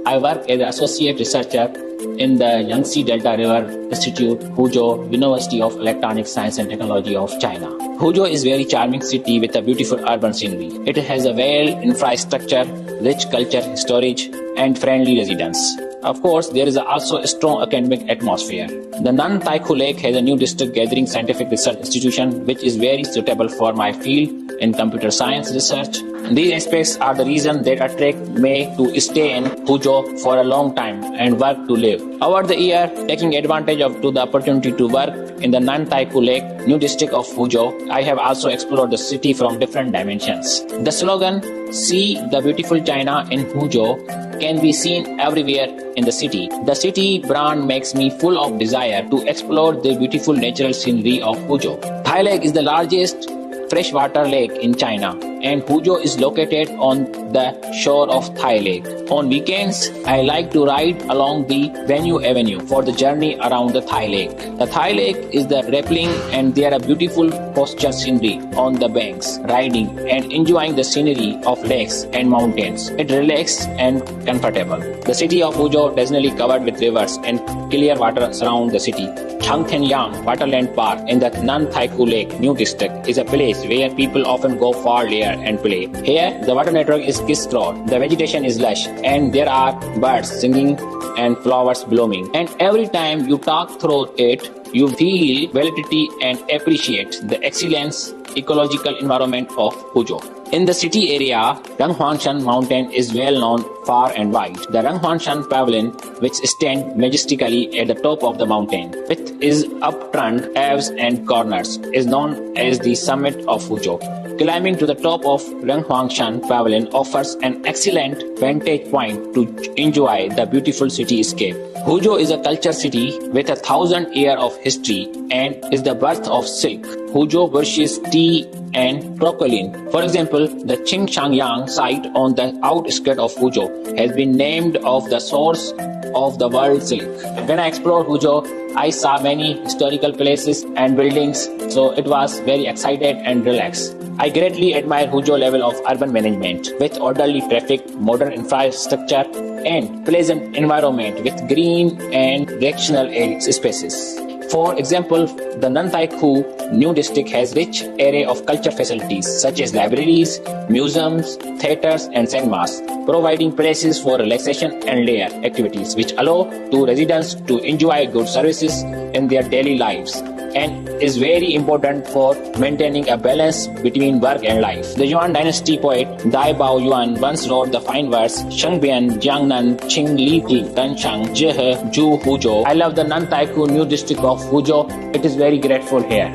I work as an associate researcher in the Yangtze Delta River Institute, Huzhou, University of Electronic Science and Technology of China. Huzhou is a very charming city with a beautiful urban scenery. It has a well infrastructure, rich culture, storage, and friendly residents. Of course, there is also a strong academic atmosphere. The Nan Taikou Lake has a new district gathering scientific research institution, which is very suitable for my field in computer science research. These aspects are the reason that attract me to stay in Huzhou for a long time and work to live. Over the year, taking advantage of the opportunity to work in the Nan Taikou Lake, new district of Huzhou, I have also explored the city from different dimensions. The slogan, "See the beautiful China in Huzhou," can be seen everywhere in the city. The city brand makes me full of desire to explore the beautiful natural scenery of Huzhou. Thai Lake is the largest freshwater lake in China, and Huzhou is located on the shore of Thai Lake. On weekends, I like to ride along the Venue Avenue for the journey around the Thai Lake. The Thai Lake is the rippling and there are beautiful posture scenery on the banks, riding and enjoying the scenery of lakes and mountains. It relaxed and comfortable. The city of Huzhou definitely covered with rivers and clear water surround the city. Changtianyang Waterland Park in the Nan Taikou Lake New District is a place where people often go for there and play. Here, the water network is crisscrossed, the vegetation is lush, and there are birds singing and flowers blooming. And every time you talk through it, you feel validity and appreciate the excellence ecological environment of Huzhou. In the city area, Ranghuangshan Mountain is well known far and wide. The Ranghuangshan Pavilion, which stands majestically at the top of the mountain, with its upturned eaves and corners, is known as the summit of Huzhou. Climbing to the top of Ranghuangshan Pavilion offers an excellent vantage point to enjoy the beautiful cityscape. Huzhou is a culture city with 1,000 years of history and is the birth of silk. Huzhou worships tea and crocodile. For example, the Qingshanyang site on the outskirts of Huzhou has been named of the source of the world silk. When I explored Huzhou, I saw many historical places and buildings, so it was very excited and relaxed. I greatly admire Huzhou level of urban management with orderly traffic, modern infrastructure, and pleasant environment with green and recreational spaces. For example, the Nan Taikou New District has rich array of culture facilities such as libraries, museums, theaters, and cinemas, providing places for relaxation and leisure activities which allow to residents to enjoy good services in their daily lives, and is very important for maintaining a balance between work and life. The Yuan dynasty poet Dai Bao Yuan once wrote the fine verse, "Shengbian Jiangnan Qing Li Ji Danshang Zhehe Zhu Huzhou." I love the Nan Taikou New District of Huzhou. It is very grateful here.